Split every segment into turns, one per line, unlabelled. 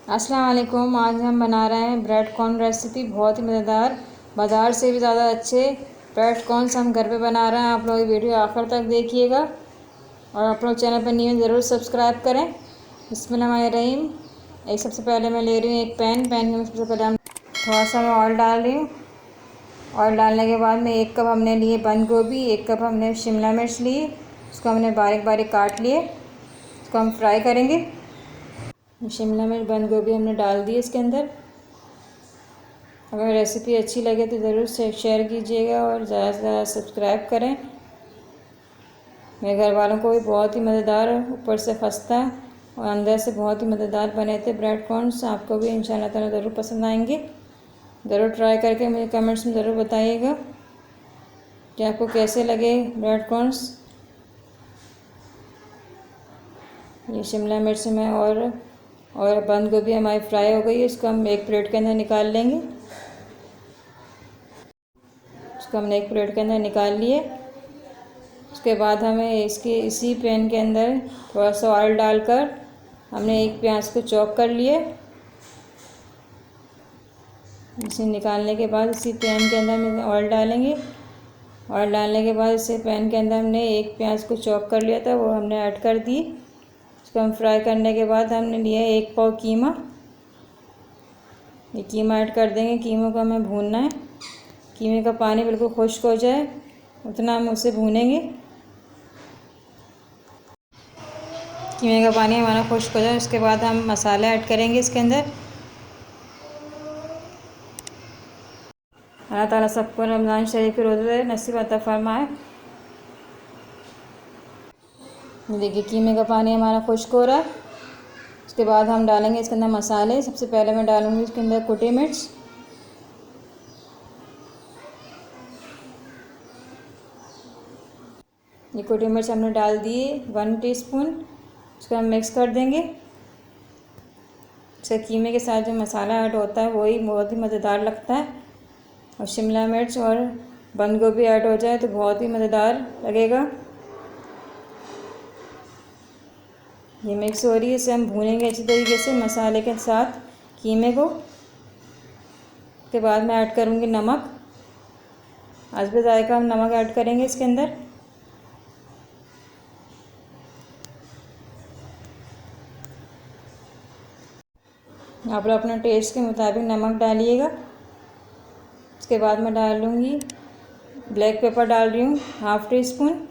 अस्सलाम वालेकुम। आज हम बना रहे हैं ब्रेड कॉर्न रेसिपी, बहुत ही मज़ेदार, बाज़ार से भी ज़्यादा अच्छे ब्रेड कॉर्नस हम घर पे बना रहे हैं। आप लोग वीडियो आखिर तक देखिएगा और आप लोग चैनल पर न्यू हैं ज़रूर सब्सक्राइब करें। बिस्मिल्लाहिर्रहमानिर्रहीम। सबसे पहले मैं ले रही हूँ एक पैन में सबसे पहले हम थोड़ा सा मैं ऑयल डाल रही हूँ। ऑयल डालने के बाद में 1 कप हमने लिए बंद गोभी, 1 कप हमने शिमला मिर्च लिए, उसको हमने बारीक बारीक काट लिए, उसको हम फ्राई करेंगे। शिमला मिर्च बंद गोभी हमने डाल दी इसके अंदर। अगर रेसिपी अच्छी लगे तो ज़रूर शेयर कीजिएगा और ज़्यादा से ज़्यादा सब्सक्राइब करें। मेरे घर वालों को भी बहुत ही मज़ेदार, ऊपर से खस्ता और अंदर से बहुत ही मज़ेदार बने थे ब्रेड कॉर्नस। आपको भी इंशाल्लाह ताला ज़रूर पसंद आएंगे। ज़रूर ट्राई करके मुझे कमेंट्स में ज़रूर बताइएगा कि आपको कैसे लगे ब्रेड कॉर्नस। ये शिमला मिर्च में और बंद गोभी हमारी फ्राई हो गई है। इसको हम एक प्लेट के अंदर निकाल लेंगे। इसको हमने एक प्लेट के अंदर निकाल लिए। उसके बाद हमें इसी पैन के अंदर थोड़ा सा ऑयल डालकर हमने एक प्याज को चॉप कर लिए। इसे निकालने के बाद इसी पैन के अंदर हम ऑयल डालेंगे। ऑयल डालने के बाद इसे पैन के अंदर हमने एक प्याज को चॉप कर लिया था, वो हमने ऐड कर दी। इसको हम फ्राई करने के बाद हमने लिया 1 पाव कीमा। ये कीमा ऐड कर देंगे। कीमे को हमें भूनना है। कीमे का पानी बिल्कुल खुश्क हो जाए उतना हम उसे भूनेंगे। कीमे का पानी हमारा खुश्क हो जाए उसके बाद हम मसाले ऐड करेंगे इसके अंदर। अल्लाह ताला सबको रमज़ान शरीफ के रोज़े नसीब अता फरमाए। देखिए कीमे का पानी हमारा खुश्क हो रहा है। उसके बाद हम डालेंगे इसके अंदर मसाले। सबसे पहले मैं डालूँगी इसके अंदर कुटी मिर्च, ये कुटी मिर्च हमने डाल दी 1 टीस्पून। उसको हम मिक्स कर देंगे। इसके कीमे के साथ जो मसाला ऐड होता है वही बहुत ही मज़ेदार लगता है। और शिमला मिर्च और बंद गोभी ऐड हो जाए तो बहुत ही मज़ेदार लगेगा। ये मिक्स हो रही है, इसे हम भूनेंगे अच्छी तरीके से मसाले के साथ कीमे को। उसके बाद मैं ऐड करूँगी नमक। हस्बे जायका हम नमक ऐड करेंगे इसके अंदर। आप लोग अपने टेस्ट के मुताबिक नमक डालिएगा। उसके बाद मैं डालूँगी ब्लैक पेपर, डाल रही हूँ 1/2 टीस्पून।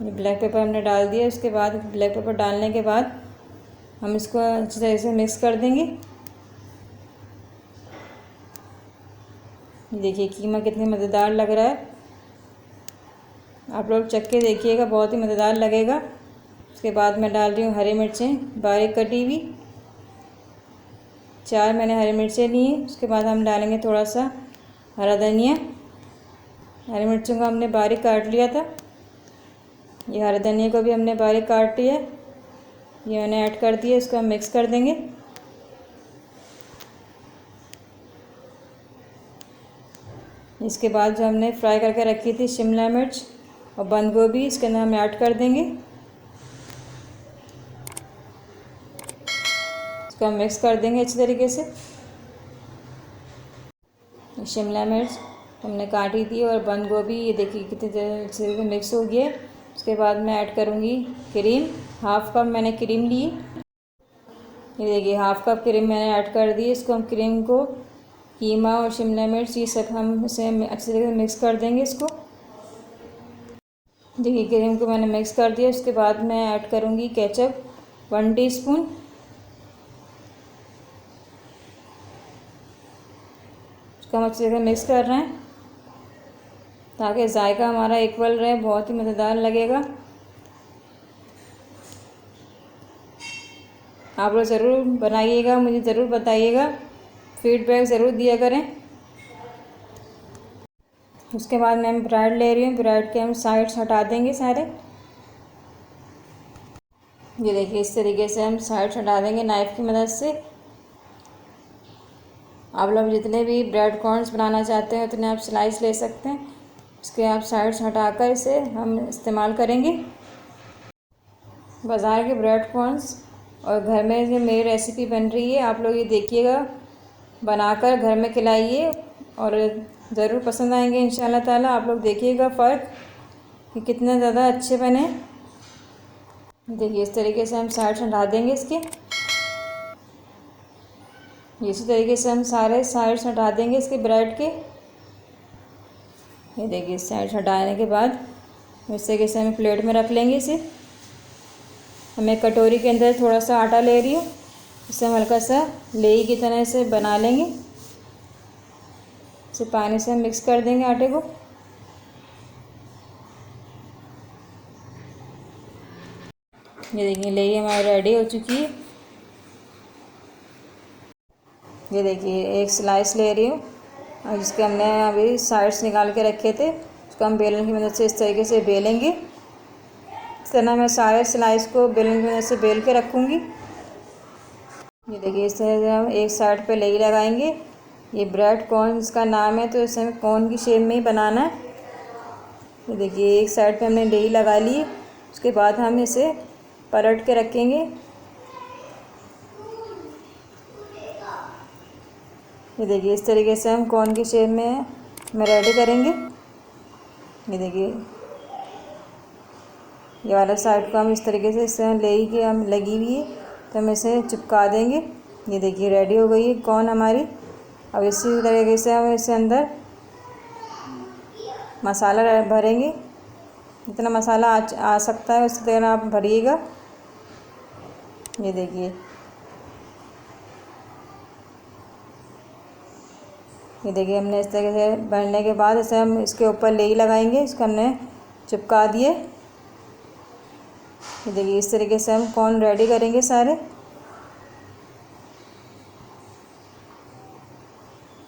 ये ब्लैक पेपर हमने डाल दिया। उसके बाद ब्लैक पेपर डालने के बाद हम इसको अच्छी तरह से मिक्स कर देंगे। देखिए कीमा कितनी मज़ेदार लग रहा है। आप लोग चख के देखिएगा, बहुत ही मज़ेदार लगेगा। उसके बाद मैं डाल रही हूँ हरी मिर्चें बारीक कटी हुई, 4 मैंने हरी मिर्चें ली हैं। उसके बाद हम डालेंगे थोड़ा सा हरा धनिया। हरी मिर्चों को हमने बारीक काट लिया था। ये हरा धनिया को भी हमने बारीक काट लिया, ये मैंने ऐड कर दिया। इसको हम मिक्स कर देंगे। इसके बाद जो हमने फ्राई करके रखी थी शिमला मिर्च और बंद गोभी, इसके अंदर हम ऐड कर देंगे। इसको हम मिक्स कर देंगे अच्छी तरीके से। शिमला मिर्च हमने काटी थी और बंद गोभी, ये देखिए कितनी अच्छे से मिक्स हो गया। उसके बाद मैं ऐड करूँगी क्रीम। 1/2 कप मैंने क्रीम ली। ये देखिए 1/2 कप क्रीम मैंने ऐड कर दी। इसको हम क्रीम को कीमा और शिमला मिर्च ये सब हम इसे अच्छी तरीके से मिक्स कर देंगे इसको। देखिए क्रीम को मैंने मिक्स कर दिया। उसके बाद मैं ऐड करूँगी केचप 1 टीस्पून। इसको हम अच्छी तरह मिक्स कर रहे हैं ताकि जायका हमारा इक्वल रहे, बहुत ही मज़ेदार लगेगा। आप लोग ज़रूर बनाइएगा, मुझे ज़रूर बताइएगा, फीडबैक ज़रूर दिया करें। उसके बाद मैं ब्रेड ले रही हूँ। ब्रेड के हम साइड्स हटा देंगे सारे। ये देखिए इस तरीके से हम साइड्स हटा देंगे नाइफ़ की मदद से। आप लोग जितने भी ब्रेड कॉर्नस बनाना चाहते हैं उतने आप स्लाइस ले सकते हैं। इसके आप साइड्स हटाकर इसे हम इस्तेमाल करेंगे। बाज़ार के ब्रेड कॉर्न्स और घर में जो मेरी रेसिपी बन रही है, आप लोग ये देखिएगा, बनाकर घर में खिलाइए और ज़रूर पसंद आएंगे इंशाल्लाह ताला। आप लोग देखिएगा फ़र्क कि कितने ज़्यादा अच्छे बने। देखिए इस तरीके से हम साइड से हटा देंगे इसके, इसी तरीके से हम सारे साइड से हटा देंगे इसके ब्रेड के। ये देखिए इस साइड से हटाने के बाद इस तरीके से हम प्लेट में रख लेंगे इसे। मैं कटोरी के अंदर थोड़ा सा आटा ले रही हूँ, इसे हम हल्का सा लेई की तरह से बना लेंगे। इसे पानी से हम मिक्स कर देंगे आटे को। ये देखिए लेई हमारी रेडी हो चुकी है। ये देखिए एक स्लाइस ले रही हूँ और जिसके हमने अभी साइड्स निकाल के रखे थे, उसको हम बेलन की मदद से इस तरीके से बेलेंगे। इस तरह मैं सारे स्लाइस को बेलन की मदद से बेल के रखूँगी। ये देखिए इस तरह से हम एक साइड पे लेई लगाएंगे। ये ब्रेड कॉर्न इसका नाम है, तो इसे हमें कॉर्न की शेप में ही बनाना है। ये देखिए एक साइड पे हमने लेई लगा ली, उसके बाद हम इसे पलट के रखेंगे। ये देखिए इस तरीके से हम कॉर्न की शेप में रेडी करेंगे। ये देखिए ये वाला साइड को हम इस तरीके से इससे लेई की हम लगी हुई है, तो हम इसे चिपका देंगे। ये देखिए रेडी हो गई है कॉर्न हमारी। अब इसी तरीके से हम इसके अंदर मसाला भरेंगे। जितना मसाला आ सकता है उसी तरह आप भरिएगा। ये देखिए हमने इस तरीके से भरने के बाद इसे हम इसके ऊपर लेई लगाएंगे। इसको हमने चिपका दिए। ये देखिए इस तरीके से हम कॉर्न रेडी करेंगे सारे।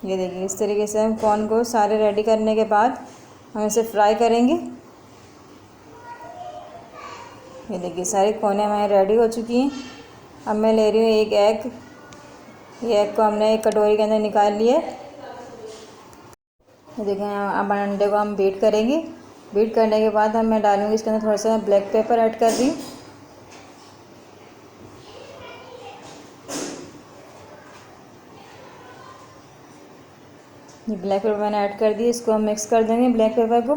ये देखिए इस तरीके से हम कॉर्न को सारे रेडी करने के बाद हम इसे फ्राई करेंगे। ये देखिए सारी कोने हमारी रेडी हो चुकी हैं। अब मैं ले रही हूँ एक एग। ये एग को हमने एक कटोरी के अंदर निकाल लिया है। ये देखें अब अंडे को हम बीट करेंगे। बीट करने के बाद मैं डालूँगी इसके अंदर थोड़ा सा ब्लैक पेपर ऐड कर रही हूँ। ये ब्लैक पेपर मैंने ऐड कर दिया, इसको हम मिक्स कर देंगे ब्लैक पेपर को।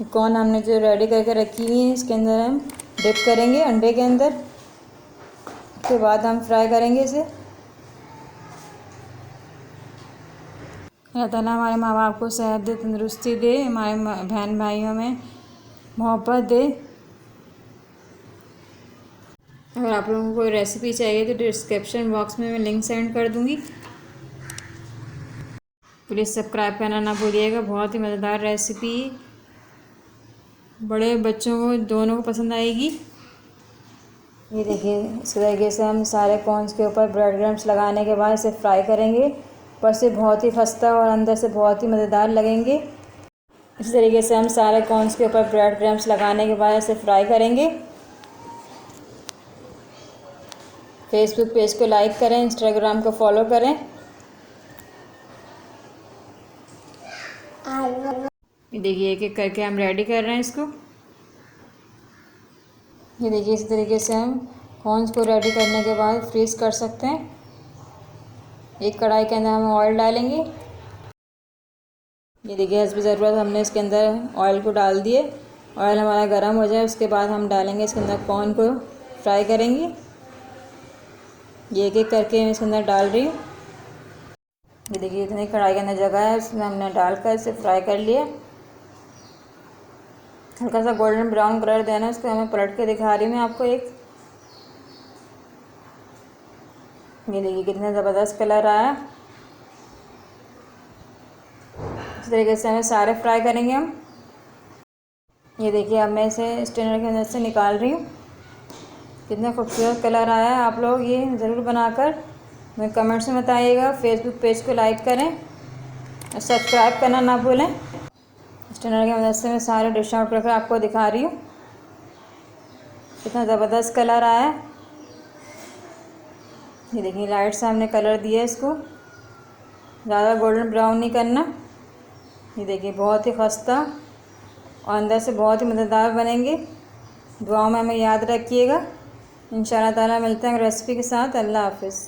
कॉर्न हमने जो रेडी करके रखी हुई है इसके अंदर हम डिप करेंगे अंडे के अंदर। उसके बाद हम फ्राई करेंगे इसे। अल्लाह ताला हमारे माँ बाप को सेहत दे, तंदुरुस्ती दे, हमारे बहन भाइयों में मोहब्बत दे। अगर आप लोगों को कोई रेसिपी चाहिए तो डिस्क्रिप्शन बॉक्स में मैं लिंक सेंड कर दूँगी। प्लीज़ सब्सक्राइब करना ना भूलिएगा। बहुत ही मज़ेदार रेसिपी, बड़े बच्चों को दोनों को पसंद आएगी। ये देखिए इस तरीके से हम सारे कॉर्न्स के ऊपर ब्रेड क्रम्स लगाने के बाद इसे फ्राई करेंगे। ऊपर से बहुत ही खस्ता और अंदर से बहुत ही मज़ेदार लगेंगे। इस तरीके से हम सारे कॉर्न्स के ऊपर ब्रेड क्रम्स लगाने के बाद इसे फ्राई करेंगे। फेसबुक पेज को लाइक करें, इंस्टाग्राम को फॉलो करें। ये देखिए एक एक करके हम रेडी कर रहे हैं इसको। ये देखिए इस तरीके से हम कॉर्न्स को रेडी करने के बाद फ्रीज़ कर सकते हैं। एक कढ़ाई के अंदर हम ऑयल डालेंगे। ये देखिए हस्ब ज़रूरत हमने इसके अंदर ऑयल को डाल दिए। ऑयल हमारा गर्म हो जाए उसके बाद हम डालेंगे इसके अंदर कॉर्न को फ्राई करेंगे। ये एक एक करके मैं इसके अंदर डाल रही हूँ। ये देखिए इतनी कढ़ाई के अंदर जगह है, इसमें हमने डालकर इसे फ्राई कर लिया। हल्का सा गोल्डन ब्राउन कलर देना है, उसको मैं पलट के दिखा रही हूँ मैं आपको एक। ये देखिए कितने ज़बरदस्त कलर आया। इस तरीके से हमें सारे फ्राई करेंगे हम। ये देखिए अब मैं इसे स्ट्रेनर की मदद से निकाल रही हूँ। कितना खूबसूरत कलर आया है। आप लोग ये ज़रूर बनाकर मैं कमेंट्स में बताइएगा। फेसबुक पेज को लाइक करें और सब्सक्राइब करना ना भूलें। स्ट्रेनर की मदद से मैं सारे डिश आउट करके आपको दिखा रही हूँ। कितना ज़बरदस्त कलर आया है। ये देखिए लाइट से हमने कलर दिया इसको, ज़्यादा गोल्डन ब्राउन नहीं करना। ये देखिए बहुत ही खस्ता और अंदर से बहुत ही मज़ेदार बनेंगे। दुआओं में हमें याद रखिएगा। इंशाअल्लाह ताला मिलते हैं रेसिपी के साथ। अल्लाह हाफ़िज़।